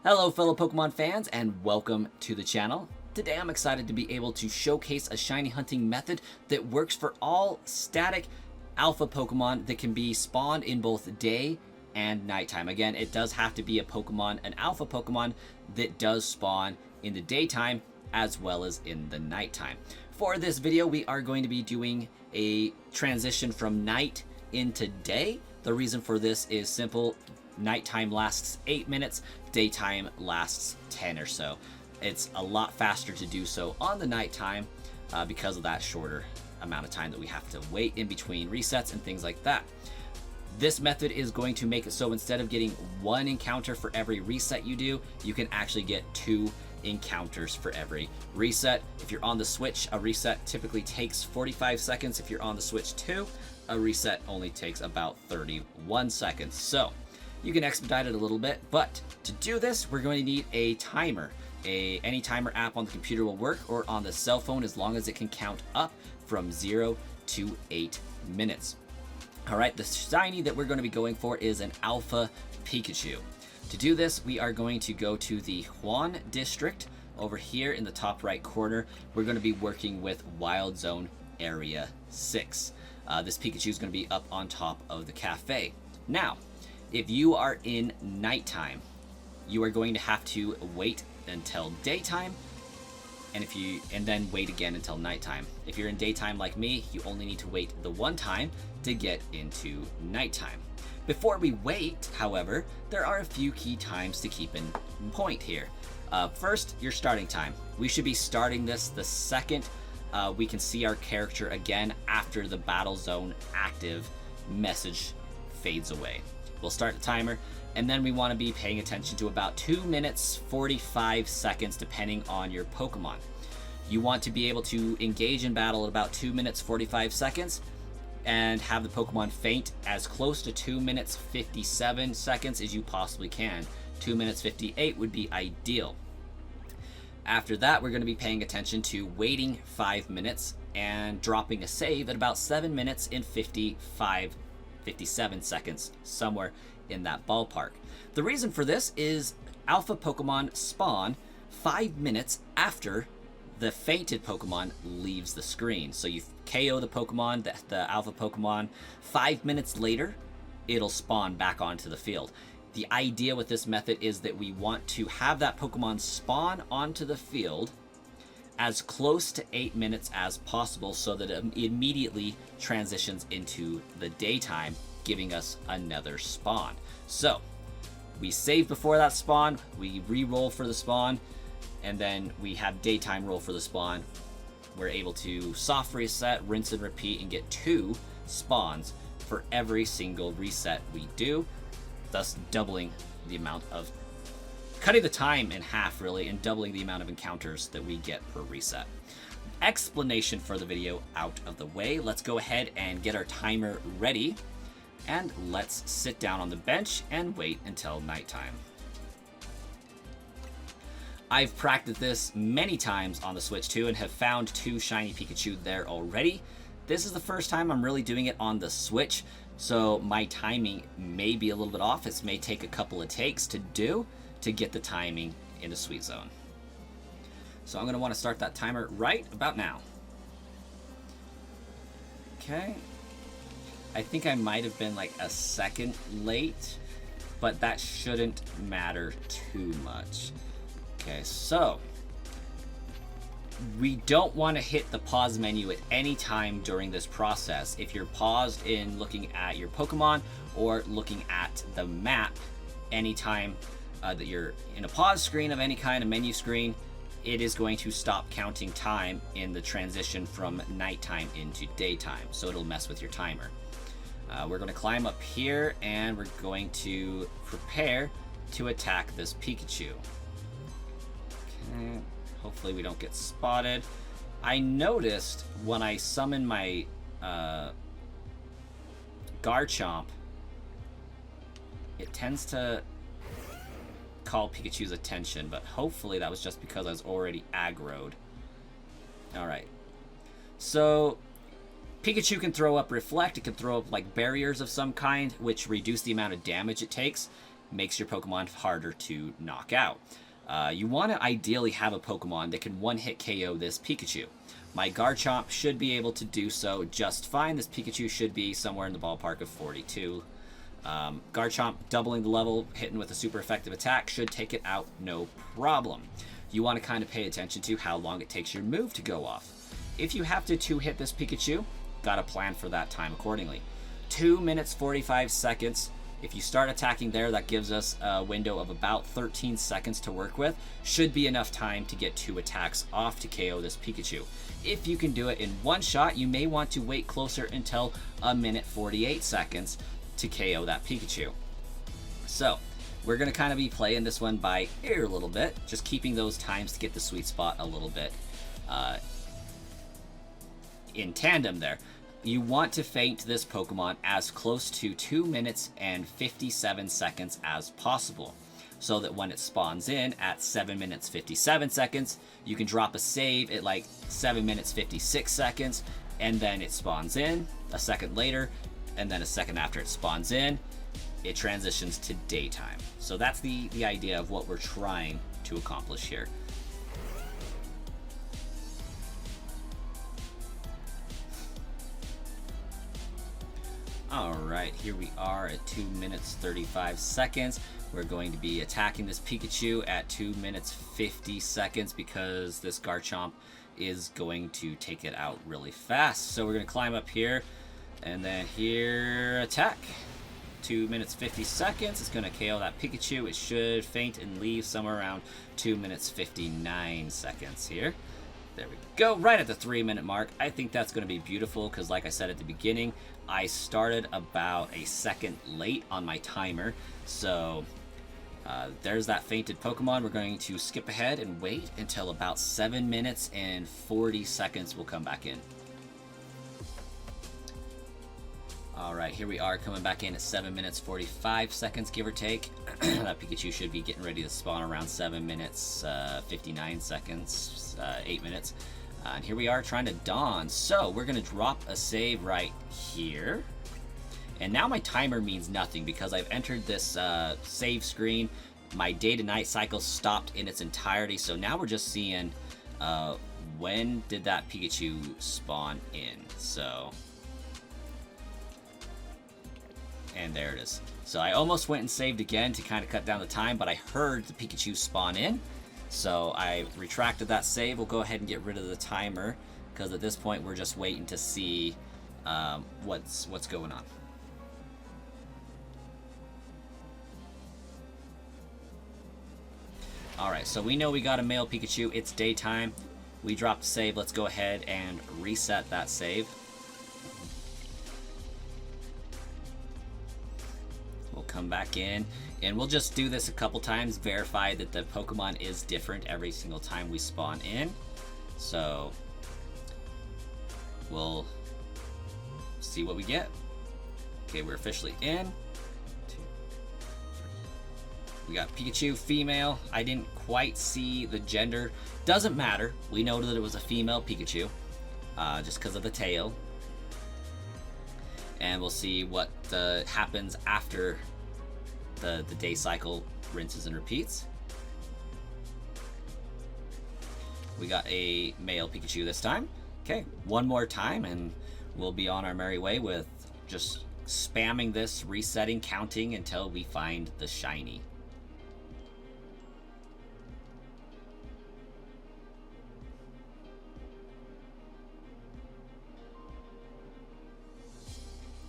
Hello fellow Pokemon fans and welcome to the channel. Today I'm excited to be able to showcase a shiny hunting method that works for all static alpha Pokemon that can be spawned in both day and nighttime. Again, it does have to be a Pokemon, an alpha Pokemon that does spawn in the daytime as well as in the nighttime. For this video we are going to be doing a transition from night into day. The reason for this is simple. Nighttime lasts 8 minutes, daytime lasts 10 or so. It's a lot faster to do so on the nighttime because of that shorter amount of time that we have to wait in between resets and things like that. This method is going to make it so instead of getting one encounter for every reset you do, you can actually get 2 encounters for every reset. If you're on the Switch, a reset typically takes 45 seconds. If you're on the Switch 2, a reset only takes about 31 seconds. So you can expedite it a little bit, but to do this, we're going to need a timer. Any timer app on the computer will work, or on the cell phone, as long as it can count up from 0 to 8 minutes. All right, the shiny that we're going to be going for is an Alpha Pikachu. To do this, we are going to go to the Huan district. Over here in the top right corner, we're going to be working with Wild Zone Area 6. This Pikachu is going to be up on top of the cafe. Now, if you are in nighttime, you are going to have to wait until daytime, and then wait again until nighttime. If you're in daytime like me, you only need to wait the one time to get into nighttime. Before we wait, however, there are a few key times to keep in point here. First, your starting time. We should be starting this the second we can see our character again after the battle zone active message fades away. We'll start the timer, and then we want to be paying attention to about 2 minutes 45 seconds depending on your Pokemon. You want to be able to engage in battle at about 2 minutes 45 seconds and have the Pokemon faint as close to 2 minutes 57 seconds as you possibly can. 2 minutes 58 would be ideal. After that, we're going to be paying attention to waiting 5 minutes and dropping a save at about 7 minutes and 57 seconds, somewhere in that ballpark. The reason for this is alpha Pokemon spawn 5 minutes after the fainted Pokemon leaves the screen. So you KO the Pokemon, the alpha Pokemon, 5 minutes later, it'll spawn back onto the field. The idea with this method is that we want to have that Pokemon spawn onto the field as close to 8 minutes as possible so that it immediately transitions into the daytime, giving us another spawn. So we save before that spawn, we re-roll for the spawn, and then we have daytime roll for the spawn. We're able to soft reset, rinse and repeat, and get 2 spawns for every single reset we do, thus doubling the amount of, cutting the time in half really, and doubling the amount of encounters that we get per reset. Explanation for the video out of the way. Let's go ahead and get our timer ready, and let's sit down on the bench and wait until nighttime. I've practiced this many times on the Switch 2 and have found 2 shiny Pikachu there already. This is the first time I'm really doing it on the Switch, so my timing may be a little bit off. It may take a couple of takes to do to get the timing in the Sweet Zone. So I'm going to want to start that timer right about now. Okay. I think I might have been like a second late, but that shouldn't matter too much. Okay, so we don't want to hit the pause menu at any time during this process. If you're paused in looking at your Pokemon or looking at the map, anytime that you're in a pause screen of any kind, a menu screen, it is going to stop counting time in the transition from nighttime into daytime, so it'll mess with your timer. We're going to climb up here, and we're going to prepare to attack this Pikachu. Okay, hopefully we don't get spotted. I noticed when I summon my Garchomp, it tends to call Pikachu's attention, but hopefully that was just because I was already aggroed. Alright, so Pikachu can throw up Reflect. It can throw up like barriers of some kind, which reduce the amount of damage it takes, makes your Pokemon harder to knock out. You want to ideally have a Pokemon that can one-hit KO this Pikachu. My Garchomp should be able to do so just fine. This Pikachu should be somewhere in the ballpark of 42. Garchomp doubling the level, hitting with a super effective attack, should take it out no problem. You want to kind of pay attention to how long it takes your move to go off. If you have to two-hit this Pikachu, gotta plan for that time accordingly. 2 minutes 45 seconds. If you start attacking there, that gives us a window of about 13 seconds to work with. Should be enough time to get 2 attacks off to KO this Pikachu. If you can do it in one shot, you may want to wait closer until 1 minute 48 seconds to KO that Pikachu. So, we're going to kind of be playing this one by ear a little bit, just keeping those times to get the sweet spot a little bit in tandem there. You want to feint this Pokemon as close to 2 minutes and 57 seconds as possible, so that when it spawns in at 7 minutes 57 seconds, you can drop a save at like 7 minutes 56 seconds, and then it spawns in a second later, and then a second after it spawns in, it transitions to daytime. So that's the idea of what we're trying to accomplish here. Alright, here we are at 2 minutes 35 seconds. We're going to be attacking this Pikachu at 2 minutes 50 seconds because this Garchomp is going to take it out really fast. So we're going to climb up here, and then here, attack. 2 minutes 50 seconds. It's going to KO that Pikachu. It should feint and leave somewhere around 2 minutes 59 seconds here. There we go, right at the 3-minute mark. I think that's going to be beautiful because, like I said at the beginning, I started about a second late on my timer. So there's that fainted Pokemon. We're going to skip ahead and wait until about 7 minutes and 40 seconds. We'll come back in. Alright, here we are coming back in at 7 minutes 45 seconds, give or take. That Pikachu should be getting ready to spawn around 7 minutes 59 seconds, 8 minutes. And here we are trying to dawn. So we're going to drop a save right here. And now my timer means nothing because I've entered this save screen. My day to night cycle stopped in its entirety. So now we're just seeing when did that Pikachu spawn in. So... and there it is. So I almost went and saved again to kind of cut down the time, but I heard the Pikachu spawn in. So I retracted that save. We'll go ahead and get rid of the timer because at this point we're just waiting to see what's going on. Alright, so we know we got a male Pikachu. It's daytime. We dropped the save. Let's go ahead and reset that save. Come back in, and we'll just do this a couple times, verify that the Pokemon is different every single time we spawn in. So we'll see what we get. Okay, we're officially in. 2, 3. We got Pikachu, female. I didn't quite see the gender. Doesn't matter. We know that it was a female Pikachu, just because of the tail. And we'll see what happens after the day cycle rinses and repeats. We got a male Pikachu this time. Okay, one more time and we'll be on our merry way with just spamming this, resetting, counting until we find the shiny.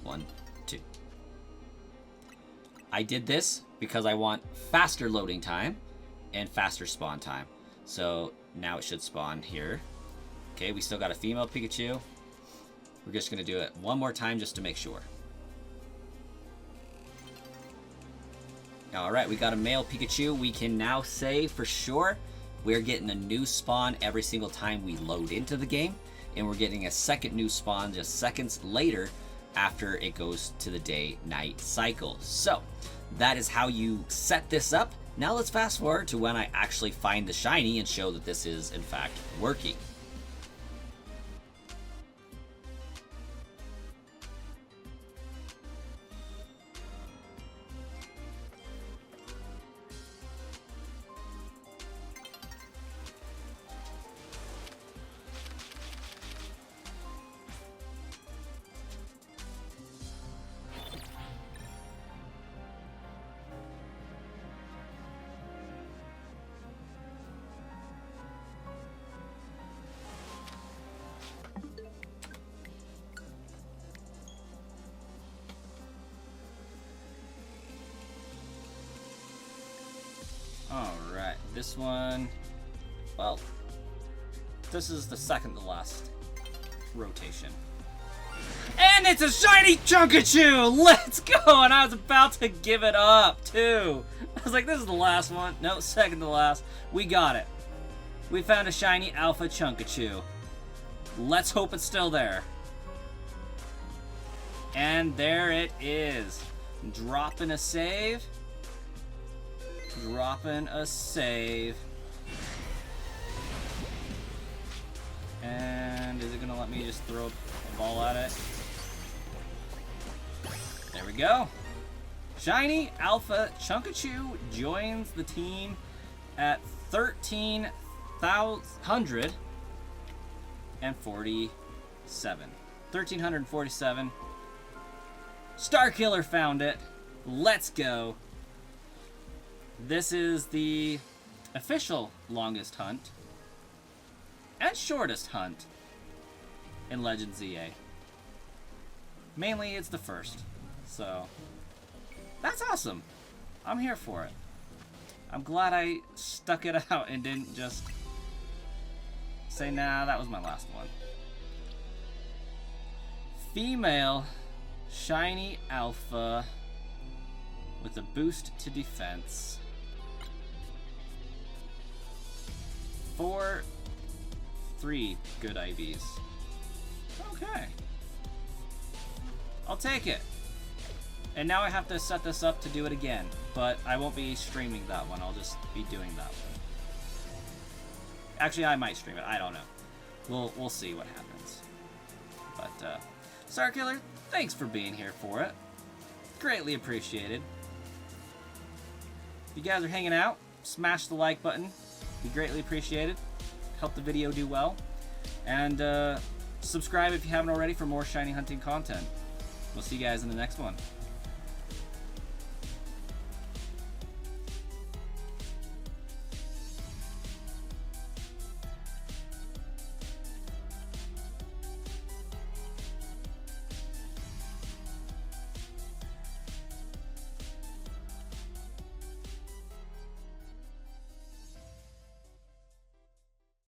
One, two. I did this because I want faster loading time and faster spawn time. So now it should spawn here. Okay, we still got a female Pikachu. We're just going to do it one more time just to make sure. Alright, we got a male Pikachu. We can now say for sure we're getting a new spawn every single time we load into the game. And we're getting a second new spawn just seconds later after it goes to the day-night cycle. So that is how you set this up. Now let's fast forward to when I actually find the shiny and show that this is in fact working. this one, well, this is the second to last rotation. And it's a shiny Chunkachu! Let's go! And I was about to give it up, too. I was like, this is the last one. No, second to last. We got it. We found a shiny Alpha Chunkachu. Let's hope it's still there. And there it is. Dropping a save. Dropping a save. And is it going to let me just throw a ball at it? There we go. Shiny Alpha Chunkachu joins the team at 13,147. 1347. Starkiller found it. Let's go. This is the official longest hunt and shortest hunt in Legends EA. Mainly it's the first. So that's awesome. I'm here for it. I'm glad I stuck it out and didn't just say, nah, that was my last one. Female shiny Alpha with a boost to defense. 3 good IVs. Okay. I'll take it. And now I have to set this up to do it again. But I won't be streaming that one. I'll just be doing that one. Actually, I might stream it. I don't know. We'll see what happens. But, Starkiller, thanks for being here for it. Greatly appreciated. If you guys are hanging out, smash the like button. Be greatly appreciated. Help the video do well. And subscribe if you haven't already for more shiny hunting content. We'll see you guys in the next one.